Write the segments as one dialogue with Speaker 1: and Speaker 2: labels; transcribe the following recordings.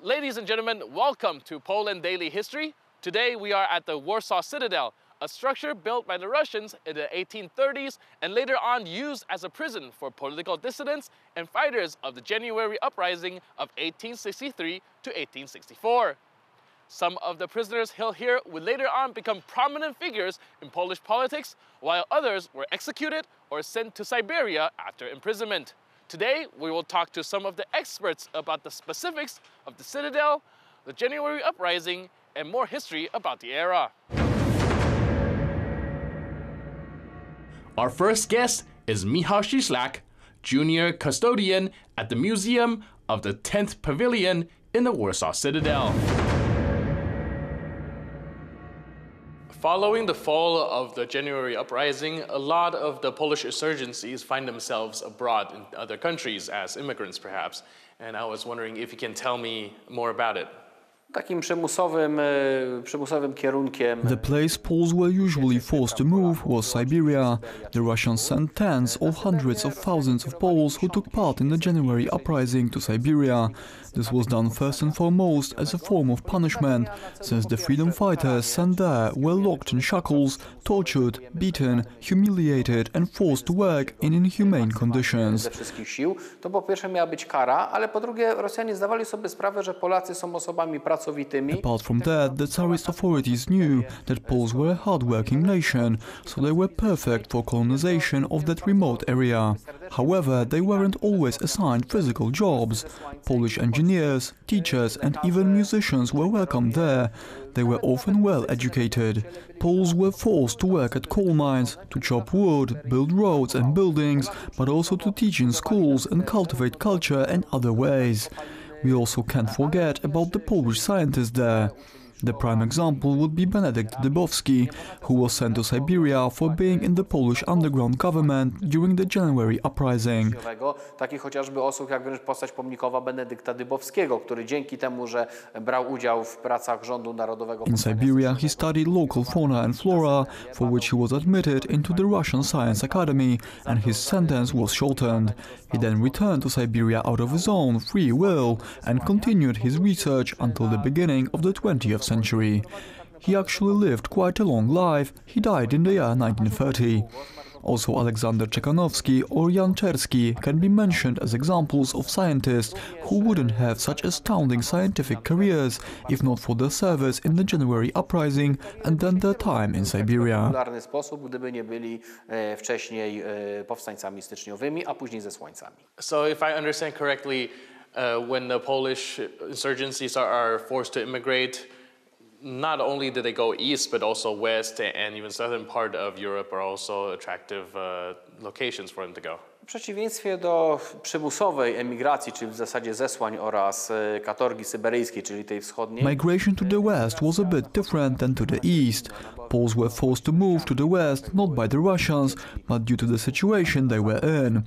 Speaker 1: Ladies and gentlemen, welcome to Poland Daily History. Today we are at the Warsaw Citadel, a structure built by the Russians in the 1830s and later on used as a prison for political dissidents and fighters of the January uprising of 1863 to 1864. Some of the prisoners held here would later on become prominent figures in Polish politics, while others were executed or sent to Siberia after imprisonment. Today, we will talk to some of the experts about the specifics of the Citadel, the January Uprising, and more history about the era. Our first guest is Michał Cieślak, junior custodian at the Museum of the 10th Pavilion in the Warsaw Citadel. Following the fall of the January Uprising, a lot of the Polish insurgencies find themselves abroad in other countries as immigrants, perhaps. And I was wondering if you can tell me more about it.
Speaker 2: Takim przymusowym kierunkiem.
Speaker 3: The place Poles were usually forced to move was Siberia. The Russians sent tens of hundreds of thousands of Poles who took part in the January uprising to Siberia. This was done first and foremost as a form of punishment, since the freedom fighters sent there were locked in shackles, tortured, beaten, humiliated and forced to work in inhumane conditions.
Speaker 2: Ze wszystkich sił. To po pierwsze miała być kara, ale po drugie Rosjanie zdawali sobie sprawę, że Polacy są osobami pracowitymi.
Speaker 3: Apart from that, the Tsarist authorities knew that Poles were a hard-working nation, so they were perfect for colonization of that remote area. However, they weren't always assigned physical jobs. Polish engineers, teachers and even musicians were welcomed there. They were often well educated. Poles were forced to work at coal mines, to chop wood, build roads and buildings, but also to teach in schools and cultivate culture in other ways. We also can't forget about the Polish scientists there. The prime example would be Benedict Dybowski, who was sent to Siberia for being in the Polish underground government during the January uprising.
Speaker 2: Takich chociażby osób jak wręcz postać pomnikowa Benedykta Dybowskiego, który dzięki temu, że brał udział w pracach rządu narodowego.
Speaker 3: In Siberia he studied local fauna and flora, for which he was admitted into the Russian Science Academy, and his sentence was shortened. He then returned to Siberia out of his own free will and continued his research until the beginning of the 20th century. He actually lived quite a long life. He died in the year 1930. Also Alexander Czekhanowski or Jan Czerski can be mentioned as examples of scientists who wouldn't have such astounding scientific careers if not for their service in the January uprising and then their time in Siberia.
Speaker 2: Gdyby nie byli wcześniej powstańcami styczniowymi, a później zesłańcami.
Speaker 1: So if I understand correctly, when the Polish insurgencies are forced to immigrate, not only did they go east, but also west and even southern part of Europe are also attractive locations for them to go.
Speaker 2: W przeciwieństwie do przymusowej emigracji, czyli w zasadzie zesłań oraz katorgi syberyjskiej, czyli tej wschodniej.
Speaker 3: Migration to the west was a bit different than to the east. Poles were forced to move to the west not by the Russians, but due to the situation they were in.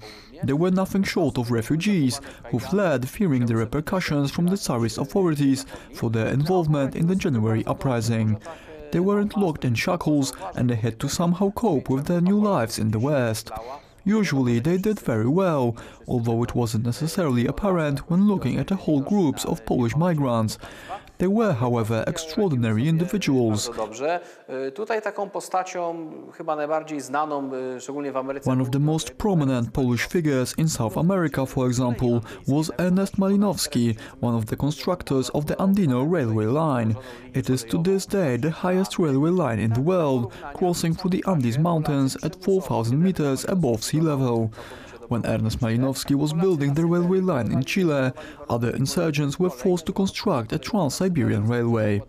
Speaker 3: They were nothing short of refugees who fled fearing the repercussions from the Tsarist authorities for their involvement in the January uprising. They weren't locked in shackles and they had to somehow cope with their new lives in the West. Usually they did very well, although it wasn't necessarily apparent when looking at the whole groups of Polish migrants. They were, however, extraordinary individuals.
Speaker 2: Tutaj taką postacią chyba najbardziej znaną, szczególnie w Ameryce.
Speaker 3: One of the most prominent Polish figures in South America, for example, was Ernest Malinowski, one of the constructors of the Andino railway line. It is to this day the highest railway line in the world, crossing through the Andes Mountains at 4,000 meters above sea level. When Ernest Malinowski was building the railway line in Chile, other insurgents were forced to construct a Trans-Siberian railway.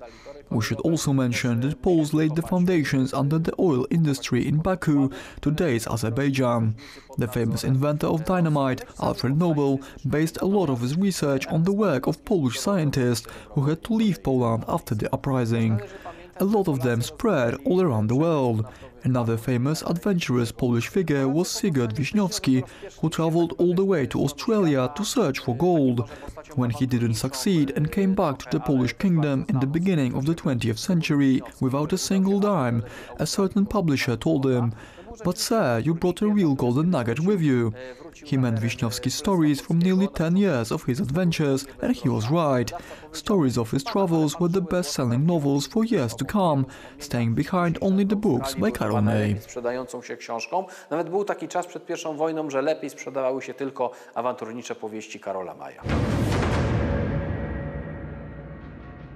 Speaker 3: We should also mention that Poles laid the foundations under the oil industry in Baku, today's Azerbaijan. The famous inventor of dynamite, Alfred Nobel, based a lot of his research on the work of Polish scientists who had to leave Poland after the uprising. A lot of them spread all around the world. Another famous adventurous Polish figure was Sigurd Wiśniowski, who traveled all the way to Australia to search for gold. When he didn't succeed and came back to the Polish kingdom in the beginning of the 20th century without a single dime, a certain publisher told him, But sir, you brought a real golden nugget with you. He meant Wiśniowski's stories from nearly 10 years of his adventures, and he was right. Stories of his travels were the best-selling novels for years to come, staying behind only the books by Karol May.
Speaker 2: Sprzedającą się książką. Nawet był taki czas przed I wojną, że lepiej sprzedawały się tylko awanturnicze powieści Karola Maya.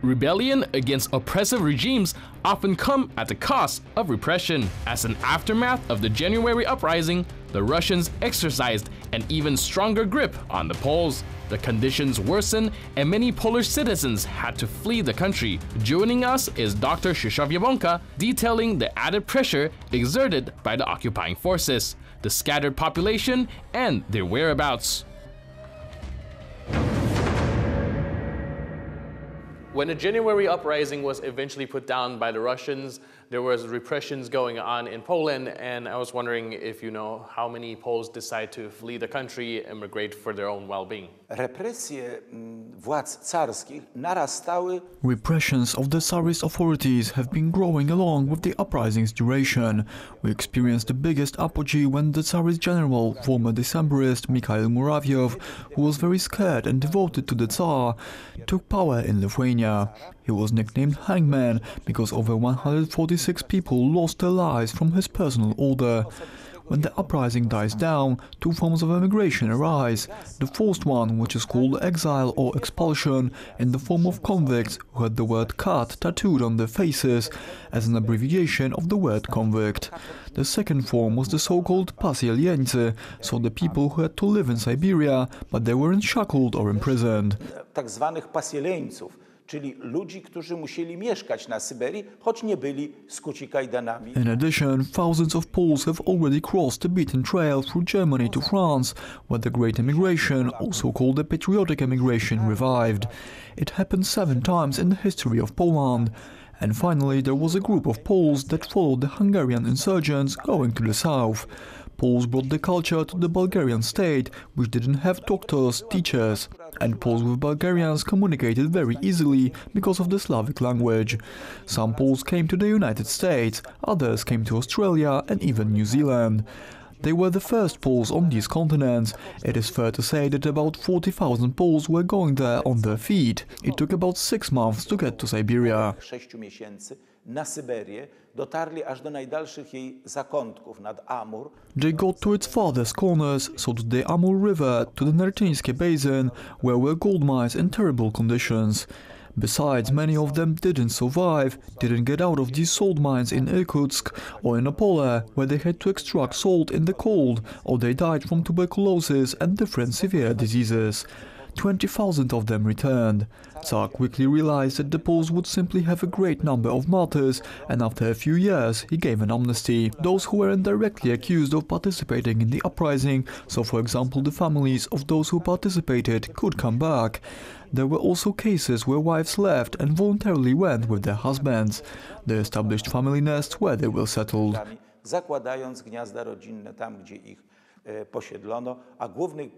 Speaker 1: Rebellion against oppressive regimes often come at the cost of repression. As an aftermath of the January uprising, the Russians exercised an even stronger grip on the Poles. The conditions worsened and many Polish citizens had to flee the country. Joining us is Dr. Krzysztof Jabłonka, detailing the added pressure exerted by the occupying forces, the scattered population, and their whereabouts. When the January uprising was eventually put down by the Russians, there was repressions going on in Poland, and I was wondering if you know how many Poles decide to flee the country, immigrate for their own well-being.
Speaker 4: Represje władz carskich narastały.
Speaker 3: Repressions of the Tsarist authorities have been growing along with the uprising's duration. We experienced the biggest apogee when the Tsarist general, former Decembrist Mikhail Muravyev, who was very scared and devoted to the Tsar, took power in Lithuania. He was nicknamed Hangman because over 146 people lost their lives from his personal order. When the uprising dies down, two forms of emigration arise. The forced one, which is called exile or expulsion, in the form of convicts who had the word kat tattooed on their faces, as an abbreviation of the word convict. The second form was the so-called pasielieńcy, so the people who had to live in Siberia, but they weren't shackled or imprisoned.
Speaker 4: Tak zwanych pasielieńców, czyli ludzi, którzy musieli mieszkać na Syberii, choć nie byli skuci kajdanami.
Speaker 3: In addition, thousands of Poles have already crossed the beaten trail through Germany to France, where the Great Emigration, also called the Patriotic Emigration, revived. It happened 7 times in the history of Poland. And finally, there was a group of Poles that followed the Hungarian insurgents going to the south. Poles brought the culture to the Bulgarian state, which didn't have doctors, teachers, and Poles with Bulgarians communicated very easily because of the Slavic language. Some Poles came to the United States, others came to Australia and even New Zealand. They were the first Poles on these continents. It is fair to say that about 40,000 Poles were going there on their feet. It took about 6 months to get to Siberia.
Speaker 4: 6 miesięcy na Syberię dotarli aż do najdalszych jej zakątków nad Amur.
Speaker 3: They got to its farthest corners, so to the Amur River, to the Nertyńskie Basin, where were gold mines in terrible conditions. Besides, many of them didn't survive, didn't get out of these salt mines in Irkutsk or in Opole, where they had to extract salt in the cold, or they died from tuberculosis and different severe diseases. 20,000 of them returned. Tsar quickly realized that the Poles would simply have a great number of martyrs, and after a few years he gave an amnesty. Those who weren't directly accused of participating in the uprising, so for example the families of those who participated, could come back. There were also cases where wives left and voluntarily went with their husbands. They established family nests where they were settled.
Speaker 4: Zakładając gniazda rodzinne tam, gdzie ich posiedlono, a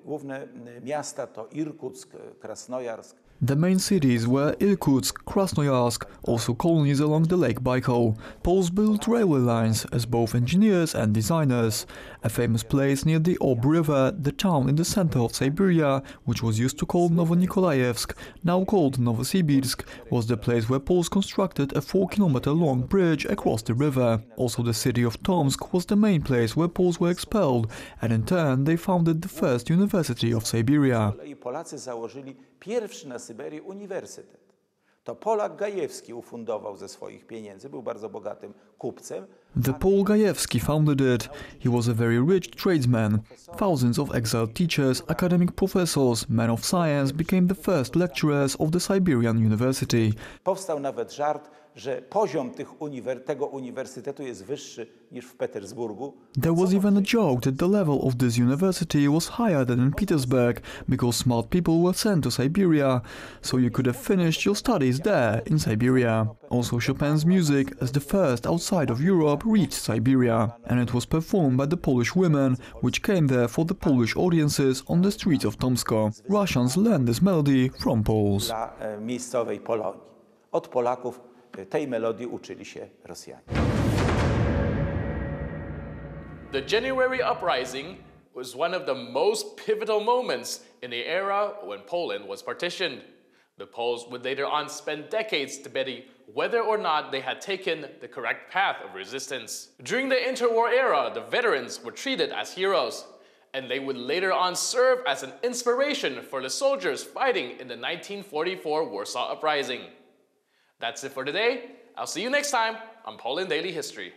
Speaker 4: główne miasta to Irkutsk, Krasnojarsk.
Speaker 3: The main cities were Irkutsk, Krasnoyarsk, also colonies along the Lake Baikal. Poles built railway lines as both engineers and designers. A famous place near the Ob River, the town in the center of Siberia, which was used to call Novonikolayevsk, now called Novosibirsk, was the place where Poles constructed a 4-kilometer-long bridge across the river. Also the city of Tomsk was the main place where Poles were expelled, and in turn they founded the first university of Siberia.
Speaker 4: Polacy założyli pierwszy na Syberii uniwersytet. To Polak Gajewski ufundował ze swoich pieniędzy, był bardzo bogatym kupcem.
Speaker 3: The Pole Gajewski founded it. He was a very rich tradesman. Thousands of exiled teachers, academic professors, men of science became the first lecturers of the Siberian University.
Speaker 4: Powstał nawet żart, że poziom tego uniwersytetu jest wyższy niż w Petersburgu.
Speaker 3: There was even a joke that the level of this university was higher than in Petersburg, because smart people were sent to Siberia, so you could have finished your studies there, in Siberia. Also Chopin's music, as the first outside of Europe, reached Siberia, and it was performed by the Polish women, which came there for the Polish audiences on the streets of Tomsko. Russians learned this melody from Poles.
Speaker 4: Dla miejscowej Polonii. Od Polaków tej melodii uczyli się Rosjanie.
Speaker 1: The January uprising was one of the most pivotal moments in the era when Poland was partitioned. The Poles would later on spend decades debating whether or not they had taken the correct path of resistance. During the interwar era, the veterans were treated as heroes, and they would later on serve as an inspiration for the soldiers fighting in the 1944 Warsaw Uprising. That's it for today. I'll see you next time on Poland Daily History.